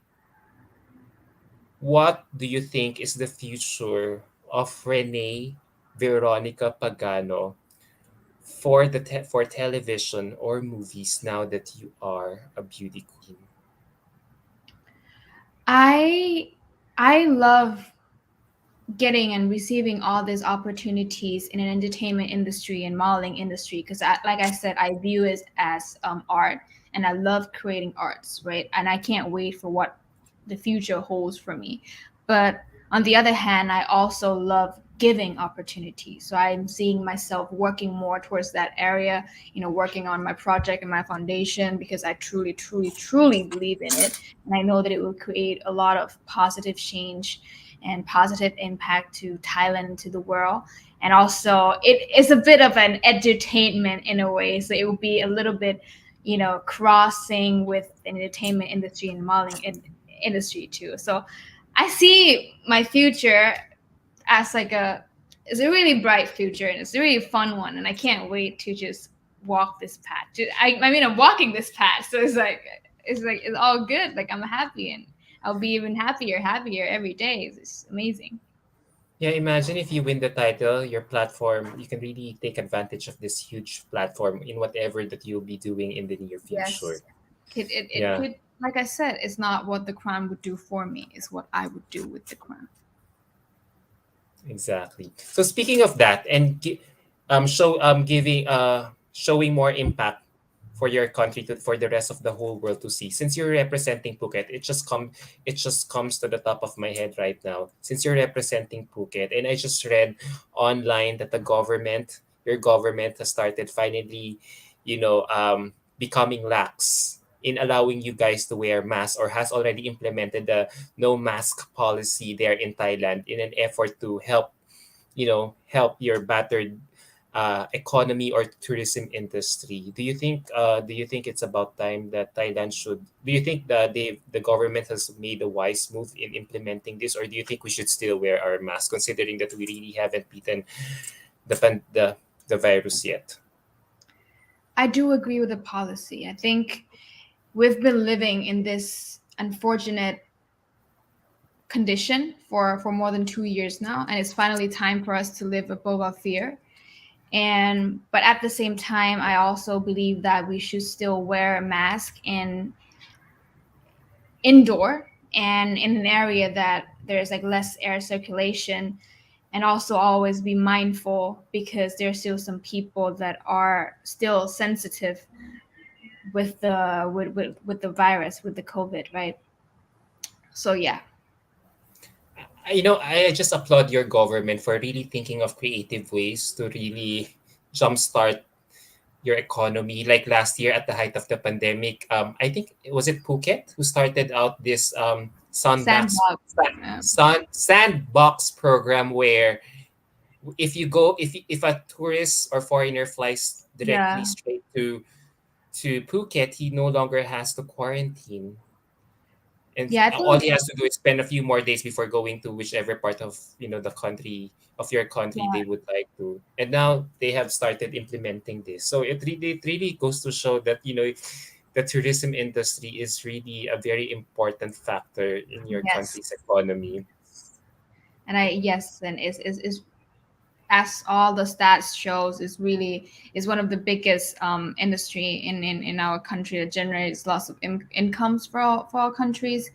[SPEAKER 1] what do you think is the future of Renee Veronica Pagano for for television or movies now that you are a beauty queen?
[SPEAKER 2] I I love getting and receiving all these opportunities in an entertainment industry and modeling industry because like I said, I view it as art, and I love creating arts, right? And I can't wait for what the future holds for me. But on the other hand, I also love giving opportunities, so I'm seeing myself working more towards that area, working on my project and my foundation, because I truly truly believe in it, and I know that it will create a lot of positive change and positive impact to Thailand, to the world. And also, it is a bit of an entertainment in a way. So it will be a little bit, crossing with the entertainment industry and modeling industry too. So I see my future as like it's a really bright future, and it's a really fun one. And I can't wait to just walk this path. I mean, I'm walking this path. So it's all good. Like, I'm happy, and I'll be even happier every day. It's amazing.
[SPEAKER 1] Yeah, imagine if you win the title, your platform, you can really take advantage of this huge platform in whatever that you'll be doing in the near future.
[SPEAKER 2] Yes. It
[SPEAKER 1] Yeah.
[SPEAKER 2] could, like I said, it's not what the crown would do for me, it's what I would do with the crown.
[SPEAKER 1] Exactly. So speaking of that, and giving showing more impact for your country to for the rest of the whole world to see. Since you're representing Phuket, it just comes to the top of my head right now. Since you're representing Phuket, and I just read online that your government has started finally, becoming lax in allowing you guys to wear masks, or has already implemented the no mask policy there in Thailand in an effort to help, help your battered economy or tourism industry. Do you think it's about time that Thailand should? Do you think that the government has made a wise move in implementing this, or do you think we should still wear our mask, considering that we really haven't beaten the the virus yet?
[SPEAKER 2] I do agree with the policy. I think we've been living in this unfortunate condition for more than 2 years now, and it's finally time for us to live above our fear. And but at the same time, I also believe that we should still wear a mask in indoor and in an area that there's like less air circulation, and also always be mindful because there's still some people that are still sensitive with with the virus, with the COVID, right? So yeah.
[SPEAKER 1] I just applaud your government for really thinking of creative ways to really jumpstart your economy. Like last year at the height of the pandemic, I think was it Phuket who started out this
[SPEAKER 2] Sandbox.
[SPEAKER 1] sandbox program where if you go if a tourist or foreigner flies directly
[SPEAKER 2] Yeah.
[SPEAKER 1] straight to Phuket, he no longer has to quarantine, and
[SPEAKER 2] Yeah, I
[SPEAKER 1] all
[SPEAKER 2] think.
[SPEAKER 1] he has to do is spend a few more days before going to whichever part of the country of your country
[SPEAKER 2] Yeah.
[SPEAKER 1] they would like to. And now they have started implementing this, so it really goes to show that the tourism industry is really a very important factor in your
[SPEAKER 2] Yes.
[SPEAKER 1] country's economy.
[SPEAKER 2] And I yes, and is as all the stats shows, is one of the biggest industry in our country that generates lots of incomes for our countries,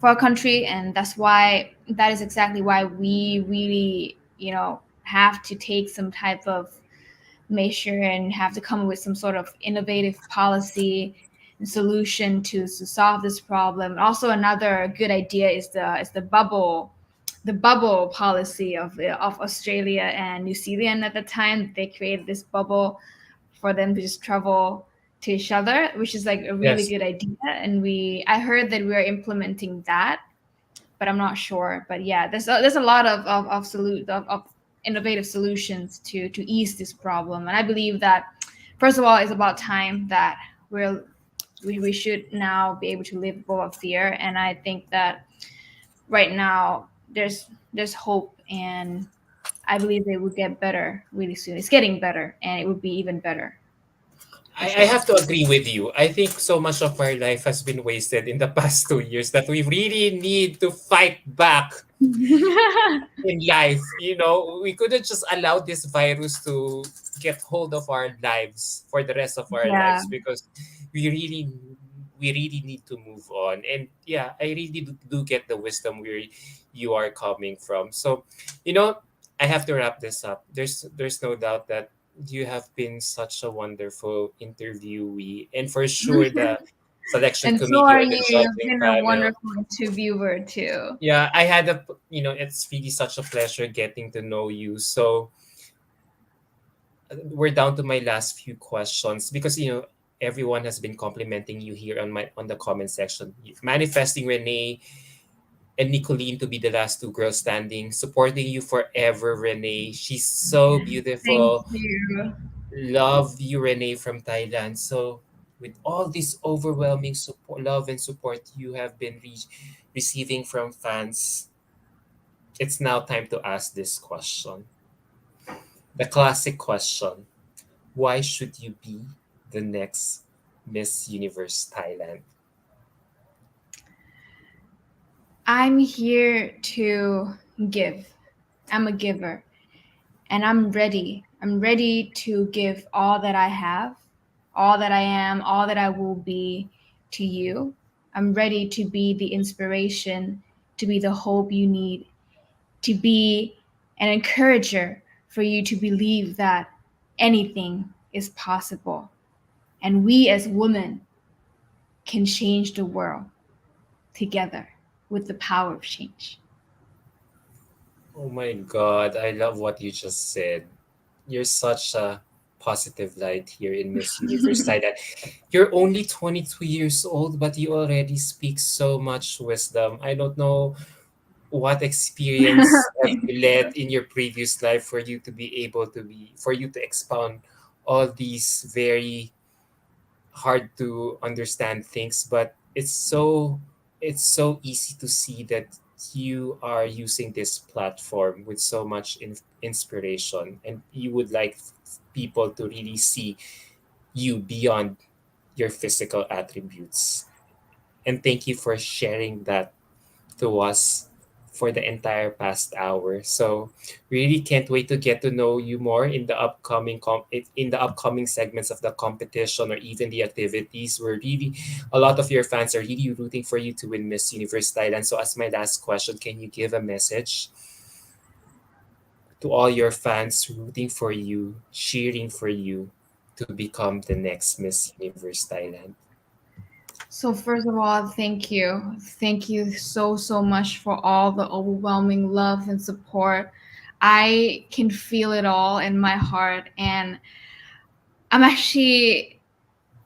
[SPEAKER 2] for our country. And that is exactly why we really, have to take some type of measure and have to come up with some sort of innovative policy and solution to solve this problem. Also, another good idea is the bubble policy of Australia and New Zealand. At the time, they created this bubble for them to just travel to each other, which is like a really
[SPEAKER 1] Yes.
[SPEAKER 2] good idea. And I heard that we are implementing that, but I'm not sure. But yeah, there's a lot of innovative solutions to ease this problem. And I believe that, first of all, it's about time that we should now be able to live above fear. And I think that right now there's hope, and I believe they will get better really soon. It's getting better, and it would be even better for
[SPEAKER 1] I
[SPEAKER 2] sure.
[SPEAKER 1] have to agree with you. I think so much of our life has been wasted in the past 2 years that we really need to fight back in life. We couldn't just allow this virus to get hold of our lives for the rest of our
[SPEAKER 2] Yeah.
[SPEAKER 1] lives, because we really we really need to move on. And yeah, I really do get the wisdom where you are coming from. So, you know, I have to wrap this up. There's no doubt that you have been such a wonderful interviewee, and for sure the selection
[SPEAKER 2] And so
[SPEAKER 1] committee
[SPEAKER 2] are
[SPEAKER 1] or
[SPEAKER 2] you.
[SPEAKER 1] the
[SPEAKER 2] You've
[SPEAKER 1] judging
[SPEAKER 2] been a
[SPEAKER 1] panel.
[SPEAKER 2] wonderful interviewer too.
[SPEAKER 1] Yeah, I had it's really such a pleasure getting to know you. So we're down to my last few questions, because everyone has been complimenting you here on the comment section, manifesting Renee and Nicolene to be the last two girls standing, supporting you forever, Renee. She's so
[SPEAKER 2] Thank
[SPEAKER 1] beautiful.
[SPEAKER 2] you.
[SPEAKER 1] Love you, Renee from Thailand. So with all this overwhelming support, love and support you have been receiving from fans, it's now time to ask this question. The classic question: why should you be the next Miss Universe Thailand?
[SPEAKER 2] I'm here to give. I'm a giver, and I'm ready. I'm ready to give all that I have, all that I am, all that I will be to you. I'm ready to be the inspiration, to be the hope you need, to be an encourager for you to believe that anything is possible. And we as women can change the world together with the power of change.
[SPEAKER 1] Oh my God, I love what you just said. You're such a positive light here in Miss Universe Thailand. You're only 22 years old, but you already speak so much wisdom. I don't know what experience have
[SPEAKER 2] Thank
[SPEAKER 1] you
[SPEAKER 2] you.
[SPEAKER 1] led in your previous life for you to expound all these very hard to understand things, but it's so easy to see that you are using this platform with so much inspiration, and you would like people to really see you beyond your physical attributes. And thank you for sharing that to us for the entire past hour. So really can't wait to get to know you more in the upcoming segments of the competition or even the activities. Where really a lot of your fans are really rooting for you to win Miss Universe Thailand. So as my last question, can you give a message to all your fans rooting for you, cheering for you to become the next Miss Universe Thailand?
[SPEAKER 2] So, first of all, thank you. Thank you so, so much for all the overwhelming love and support. I can feel it all in my heart, and I'm actually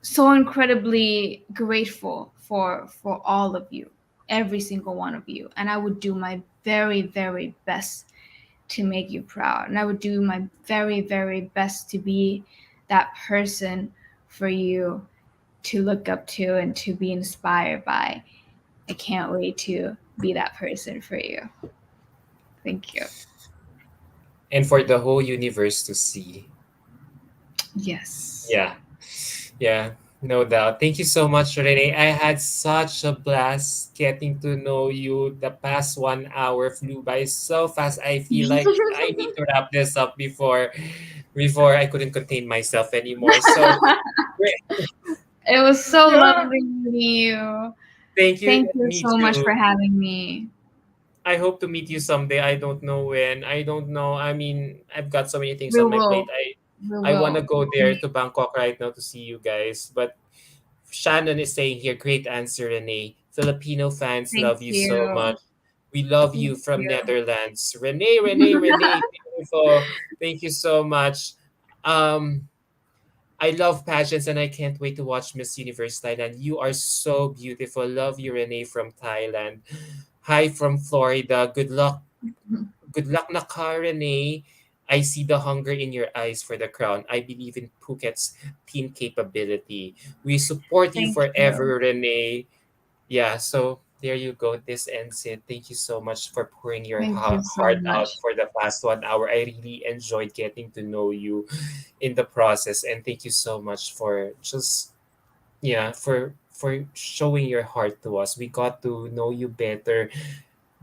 [SPEAKER 2] so incredibly grateful for all of you, every single one of you. And I would do my very, very best to make you proud. And I would do my very, very best to be that person for you to look up to and to be inspired by. I can't wait to be that person for you. Thank you.
[SPEAKER 1] And for the whole universe to see.
[SPEAKER 2] Yes.
[SPEAKER 1] Yeah. Yeah, no doubt. Thank you so much, Renee. I had such a blast getting to know you. The past 1 hour flew by so fast. I feel like I need to wrap this up before I couldn't contain myself anymore. So
[SPEAKER 2] It was so
[SPEAKER 1] yeah,
[SPEAKER 2] lovely meeting you.
[SPEAKER 1] thank you.
[SPEAKER 2] Thank you
[SPEAKER 1] Me
[SPEAKER 2] so much
[SPEAKER 1] too.
[SPEAKER 2] for having me.
[SPEAKER 1] I hope to meet you someday. I don't know when. I don't know. I mean, I've got so many things
[SPEAKER 2] We
[SPEAKER 1] on my plate.
[SPEAKER 2] will. We
[SPEAKER 1] I want to
[SPEAKER 2] will.
[SPEAKER 1] go there to Bangkok right now to see you guys, but Shannon is saying here, great answer, Renee. Filipino fans
[SPEAKER 2] Thank
[SPEAKER 1] love you so
[SPEAKER 2] you.
[SPEAKER 1] much. We love
[SPEAKER 2] Thank
[SPEAKER 1] you from
[SPEAKER 2] you.
[SPEAKER 1] Netherlands. Renee, Renee, Renee. Beautiful. Thank you so much. Um, I love pageants and I can't wait to watch Miss Universe Thailand. You are so beautiful. Love you, Renee from Thailand. Hi from Florida. Good luck. Good luck, Naka, Renee. I see the hunger in your eyes for the crown. I believe in Phuket's team capability. We support you
[SPEAKER 2] Thank you.
[SPEAKER 1] forever, Renee. Yeah, so There you go. This ends it. Thank you so much for pouring your
[SPEAKER 2] Thank you so
[SPEAKER 1] heart out
[SPEAKER 2] much.
[SPEAKER 1] for the past 1 hour. I really enjoyed getting to know you in the process, and thank you so much for just yeah for showing your heart to us. We got to know you better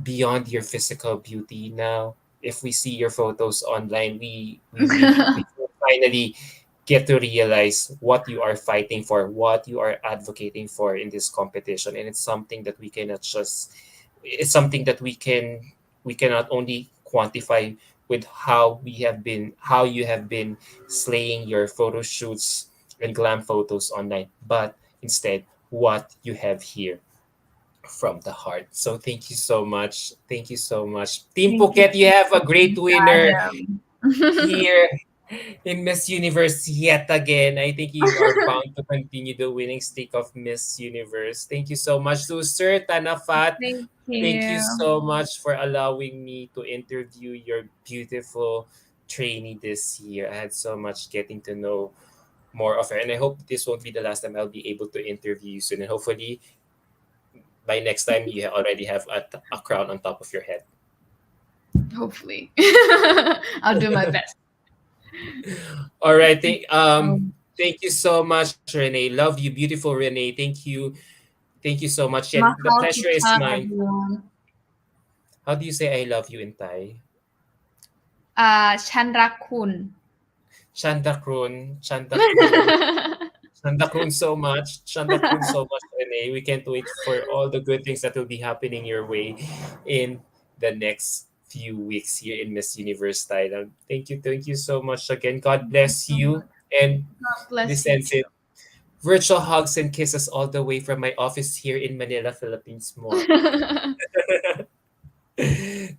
[SPEAKER 1] beyond your physical beauty. Now if we see your photos online, we finally get to realize what you are fighting for, what you are advocating for in this competition. And it's something that we cannot just it's something that we cannot only quantify with how you have been slaying your photo shoots and glam photos online, but instead what you have here from the heart. So thank you so much. Thank you so much. Team
[SPEAKER 2] Thank you
[SPEAKER 1] Phuket, you have a great winner
[SPEAKER 2] Adam.
[SPEAKER 1] here in Miss Universe yet again. I think you are bound to continue the winning streak of Miss Universe. Thank you so much to Sir Tanafat.
[SPEAKER 2] Thank
[SPEAKER 1] Thank you
[SPEAKER 2] you.
[SPEAKER 1] so much for allowing me to interview your beautiful trainee this year. I had so much getting to know more of her, and I hope this won't be the last time I'll be able to interview you soon. And hopefully, by next time, you already have a crown on top of your head.
[SPEAKER 2] Hopefully. I'll do my best.
[SPEAKER 1] All right.
[SPEAKER 2] Um,
[SPEAKER 1] Thank you so much, Renee. Love you, beautiful Renee. Thank you so much. And the
[SPEAKER 2] Mahal
[SPEAKER 1] pleasure is
[SPEAKER 2] kita,
[SPEAKER 1] mine.
[SPEAKER 2] everyone.
[SPEAKER 1] How do you say I love you in Thai?
[SPEAKER 2] Chandra Kun.
[SPEAKER 1] Chandakrun, Chandakrun, Chandakrun so much. Chandakrun so much, Renee. We can't wait for all the good things that will be happening your way in the next few weeks here in Miss Universe Thailand. Thank you so much again. God
[SPEAKER 2] Thank you
[SPEAKER 1] bless
[SPEAKER 2] so
[SPEAKER 1] you.
[SPEAKER 2] much.
[SPEAKER 1] And
[SPEAKER 2] God bless
[SPEAKER 1] this
[SPEAKER 2] you
[SPEAKER 1] ends
[SPEAKER 2] too.
[SPEAKER 1] it. Virtual hugs and kisses all the way from my office here in Manila, Philippines. More.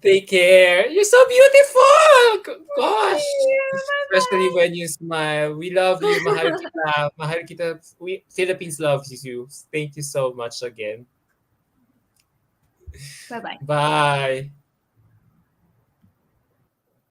[SPEAKER 1] Take care. You're so beautiful.
[SPEAKER 2] Thank
[SPEAKER 1] Gosh.
[SPEAKER 2] you.
[SPEAKER 1] Especially
[SPEAKER 2] Bye
[SPEAKER 1] when you smile. We love you. Mahal
[SPEAKER 2] bye.
[SPEAKER 1] kita. Mahal kita. Philippines loves you. Thank you so much again.
[SPEAKER 2] Bye bye.
[SPEAKER 1] Bye.